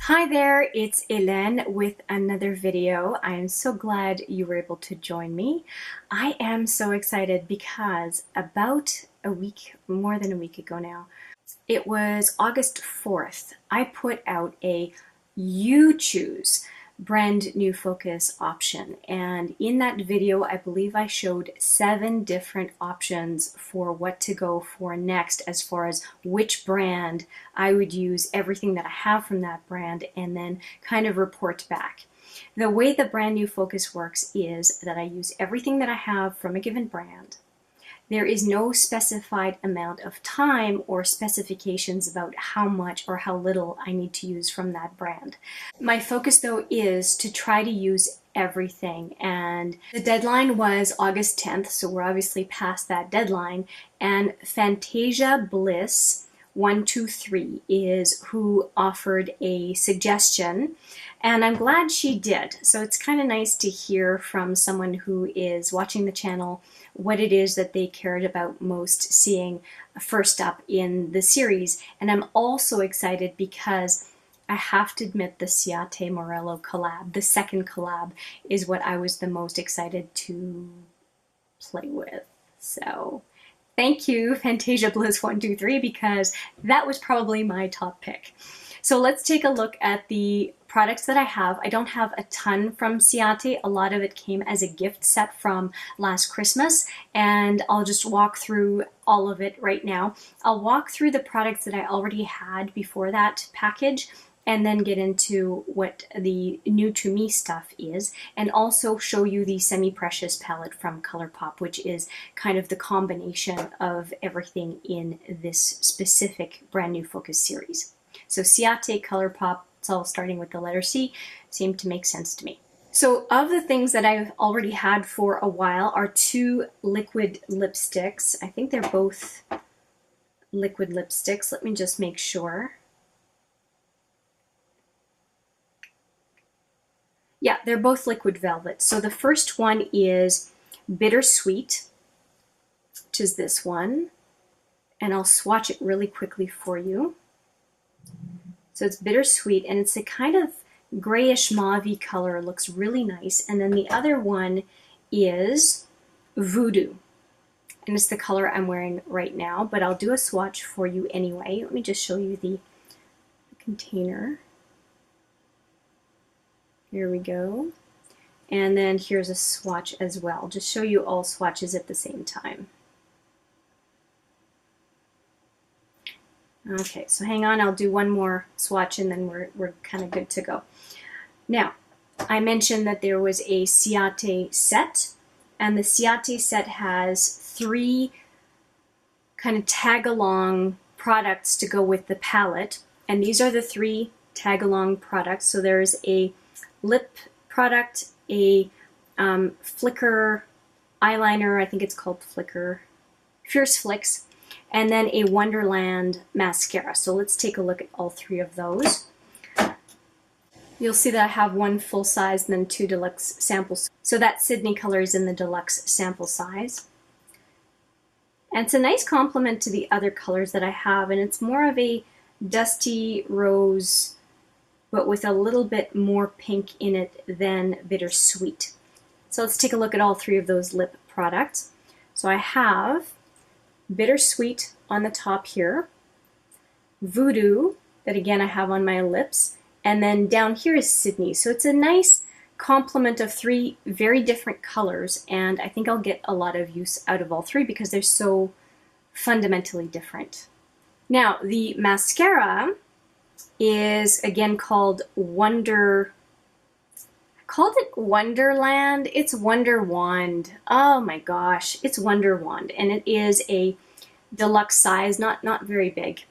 Hi there, it's Hélène with another video. I am so glad you were able to join me. I am so excited because about a week, more than a week ago now, it was August 4th, I put out a You Choose brand new focus option, and in that video I believe I showed 7 different options for what to go for next as far as which brand I would use, everything that I have from that brand, and then kind of report back. The way the brand new focus works is that I use everything that I have from a given brand. There is no specified amount of time or specifications about how much or how little I need to use from that brand. My focus though is to try to use everything, and the deadline was August 10th, so we're obviously past that deadline, and Fantasia Bliss 123 is who offered a suggestion, and I'm glad she did. So it's kind of nice to hear from someone who is watching the channel what it is that they cared about most seeing first up in the series. And I'm also excited because I have to admit the Ciate Morello collab, the second collab, is what I was the most excited to play with. So thank you, Fantasia Bliss 123, because that was probably my top pick. So let's take a look at the products that I have. I don't have a ton from Ciate. A lot of it came as a gift set from last Christmas, and I'll just walk through all of it right now. I'll walk through the products that I already had before that package, and then get into what the new to me stuff is, and also show you the semi-precious palette from ColourPop, which is kind of the combination of everything in this specific brand new focus series. So Ciate, ColourPop, it's all starting with the letter C, seemed to make sense to me. So of the things that I've already had for a while are 2 liquid lipsticks. I think they're both liquid lipsticks. Let me just make sure. Yeah, they're both liquid velvet. So the first one is Bittersweet, which is this one. And I'll swatch it really quickly for you. So it's Bittersweet, and it's a kind of grayish mauve color. It looks really nice. And then the other one is Voodoo, and it's the color I'm wearing right now, but I'll do a swatch for you anyway. Let me just show you the container. Here we go. And then here's a swatch as well. I'll just show you all swatches at the same time. Okay, so hang on, I'll do one more swatch and then we're kind of good to go. Now, I mentioned that there was a Ciate set, and the Ciate set has 3 kind of tag-along products to go with the palette, and these are the 3 tag-along products. So there's a lip product, a Flicker eyeliner, I think it's called Flicker, Fierce Flicks, and then a Wonderland mascara. So let's take a look at all 3 of those. You'll see that I have 1 full size and then 2 deluxe samples. So that Sydney color is in the deluxe sample size. And it's a nice complement to the other colors that I have, and it's more of a dusty rose, but with a little bit more pink in it than Bittersweet. So let's take a look at all 3 of those lip products. So I have Bittersweet on the top here, Voodoo, that again I have on my lips, and then down here is Sydney. So it's a nice complement of 3 very different colors, and I think I'll get a lot of use out of all 3 because they're so fundamentally different. Now, the mascara is again called Wonderland. It's Wonder Wand. Oh my gosh, it's Wonder Wand, and it is a deluxe size, not very big.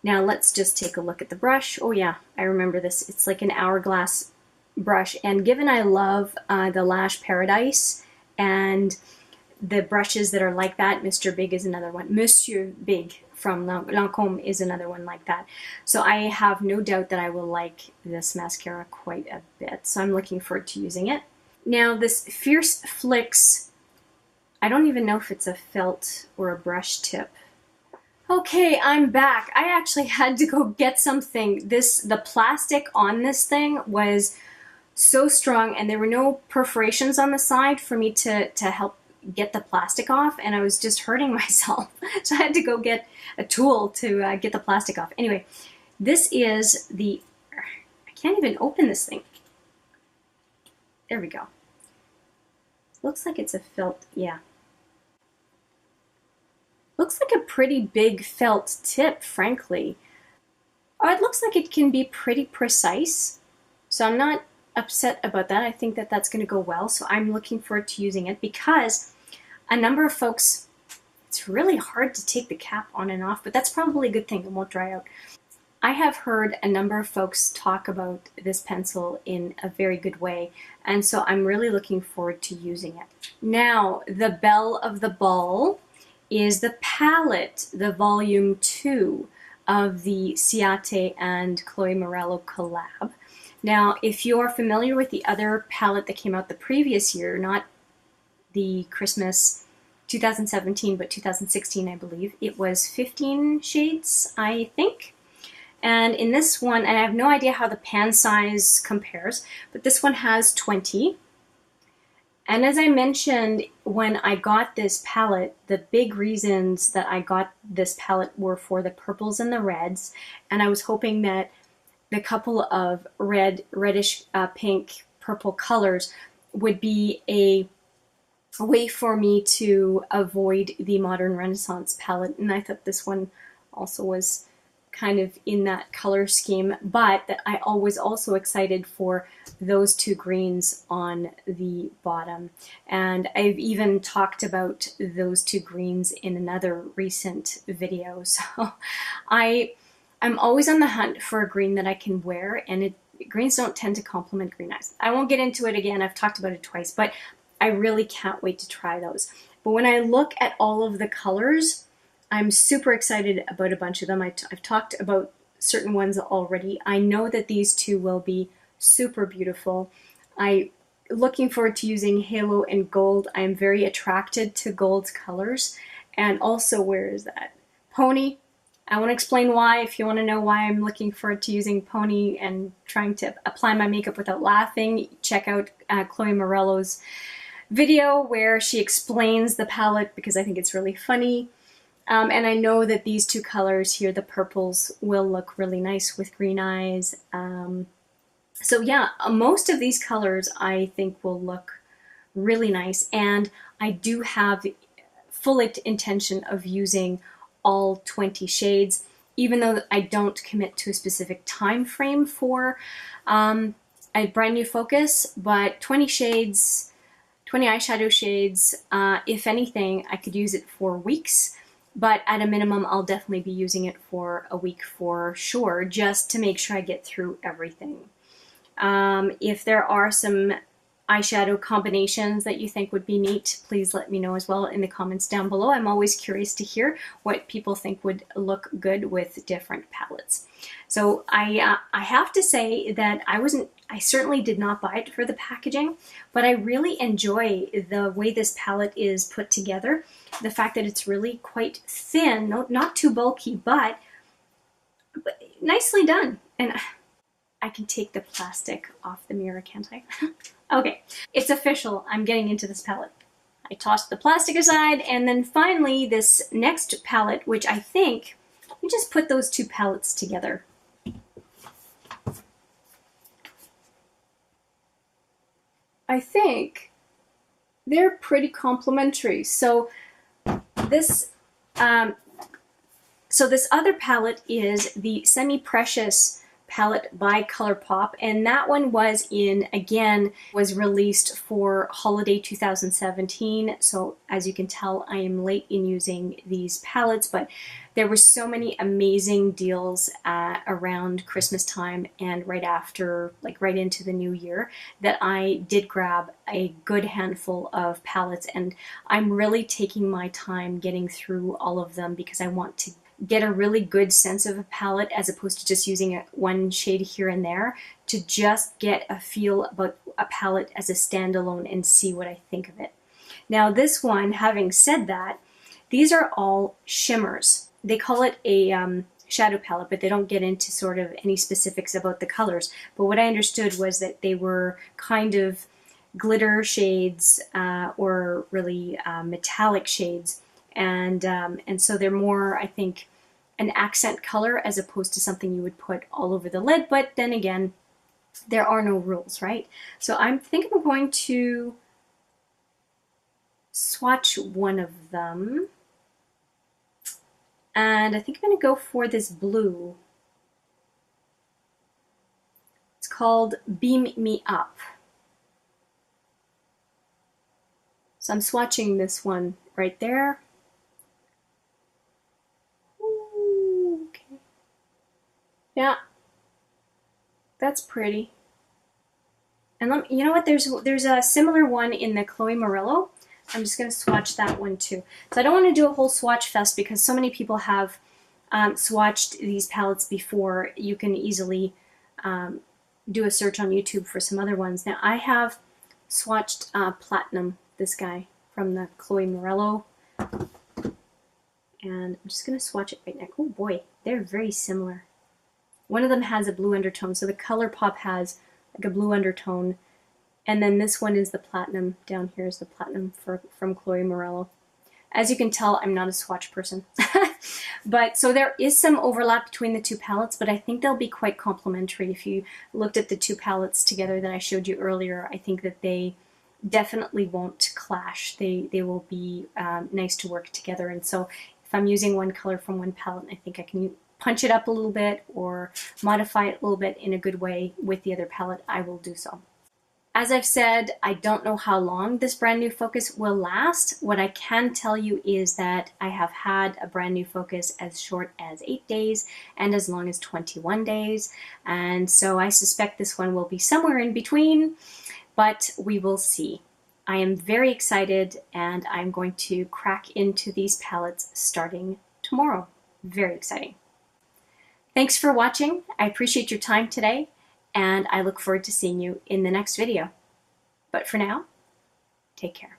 Now let's just take a look at the brush. Oh yeah, I remember this. It's like an hourglass brush, and given I love the Lash Paradise and the brushes that are like that, Mr. Big is another one. Monsieur Big from Lancôme is another one like that. So I have no doubt that I will like this mascara quite a bit. So I'm looking forward to using it. Now this Fierce Flicks I don't even know if it's a felt or a brush tip. Okay, I'm back. I actually had to go get something. The plastic on this thing was so strong, and there were no perforations on the side for me to help get the plastic off, and I was just hurting myself. So I had to go get a tool to get the plastic off. Anyway, this is I can't even open this thing. There we go. Looks like it's a felt, yeah. Looks like a pretty big felt tip, frankly. Oh, it looks like it can be pretty precise, so I'm not upset about that. I think that that's going to go well, so I'm looking forward to using it because a number of folks, it's really hard to take the cap on and off, but that's probably a good thing. It won't dry out. I have heard a number of folks talk about this pencil in a very good way, and so I'm really looking forward to using it. Now, the belle of the ball is the palette, the volume 2 of the Ciate and Chloe Morello collab. Now, if you're familiar with the other palette that came out the previous year, not the Christmas 2017, but 2016, I believe, it was 15 shades, I think. And in this one, and I have no idea how the pan size compares, but this one has 20. And as I mentioned, when I got this palette, the big reasons that I got this palette were for the purples and the reds. And I was hoping that the couple of reddish, pink, purple colors would be a way for me to avoid the Modern Renaissance palette. And I thought this one also was kind of in that color scheme, but that I was also excited for those two greens on the bottom. And I've even talked about those two greens in another recent video. So I'm always on the hunt for a green that I can wear, and greens don't tend to complement green eyes. I won't get into it again, I've talked about it twice, but I really can't wait to try those. But when I look at all of the colors, I'm super excited about a bunch of them. I've talked about certain ones already. I know that these two will be super beautiful. I'm looking forward to using Halo and Gold. I am very attracted to Gold's colors. And also, where is that? Pony. I won't explain why. If you want to know why I'm looking forward to using Pony and trying to apply my makeup without laughing, check out Chloe Morello's video where she explains the palette, because I think it's really funny. And I know that these two colors here, the purples, will look really nice with green eyes. So yeah, most of these colors I think will look really nice. And I do have full intention of using all 20 shades, even though I don't commit to a specific time frame for a brand new focus, but 20 shades, 20 eyeshadow shades, if anything, I could use it for weeks. But at a minimum, I'll definitely be using it for a week for sure, just to make sure I get through everything. If there are some eyeshadow combinations that you think would be neat, please let me know as well in the comments down below. I'm always curious to hear what people think would look good with different palettes. So I have to say that I certainly did not buy it for the packaging, but I really enjoy the way this palette is put together. The fact that it's really quite thin, not too bulky, but nicely done. And I can take the plastic off the mirror, can't I? Okay, it's official. I'm getting into this palette. I tossed the plastic aside, and then finally this next palette, which I think, let me just put those two palettes together. I think they're pretty complementary. So this other palette is the Semi Precious palette by ColourPop, and that one was released for holiday 2017. So as you can tell, I am late in using these palettes, but there were so many amazing deals around Christmas time and right after, like right into the new year, that I did grab a good handful of palettes, and I'm really taking my time getting through all of them because I want to get a really good sense of a palette as opposed to just using one shade here and there, to just get a feel about a palette as a standalone and see what I think of it. Now this one, having said that, these are all shimmers. They call it a shadow palette, but they don't get into sort of any specifics about the colors. But what I understood was that they were kind of glitter shades or really metallic shades, and so they're more, I think, an accent color as opposed to something you would put all over the lid. But then again, there are no rules, right? So I'm thinking I'm going to swatch one of them. And I think I'm going to go for this blue. It's called Beam Me Up. So I'm swatching this one right there. Ooh, okay. Yeah, that's pretty. And you know what? There's a similar one in the Chloe Morello. I'm just going to swatch that one too. So I don't want to do a whole swatch fest because so many people have swatched these palettes before. You can easily do a search on YouTube for some other ones. Now I have swatched Platinum, this guy from the Chloe Morello. And I'm just going to swatch it right now. Oh boy, they're very similar. One of them has a blue undertone, so the ColourPop has like a blue undertone. And then this one is the Platinum. Down here is the Platinum from Chloe Morello. As you can tell, I'm not a swatch person. But so there is some overlap between the two palettes, but I think they'll be quite complementary. If you looked at the two palettes together that I showed you earlier, I think that they definitely won't clash. They will be nice to work together. And so if I'm using one color from one palette, I think I can punch it up a little bit or modify it a little bit in a good way with the other palette, I will do so. As I've said, I don't know how long this brand new focus will last. What I can tell you is that I have had a brand new focus as short as 8 days and as long as 21 days. And so I suspect this one will be somewhere in between, but we will see. I am very excited and I'm going to crack into these palettes starting tomorrow. Very exciting. Thanks for watching. I appreciate your time today, and I look forward to seeing you in the next video. But for now, take care.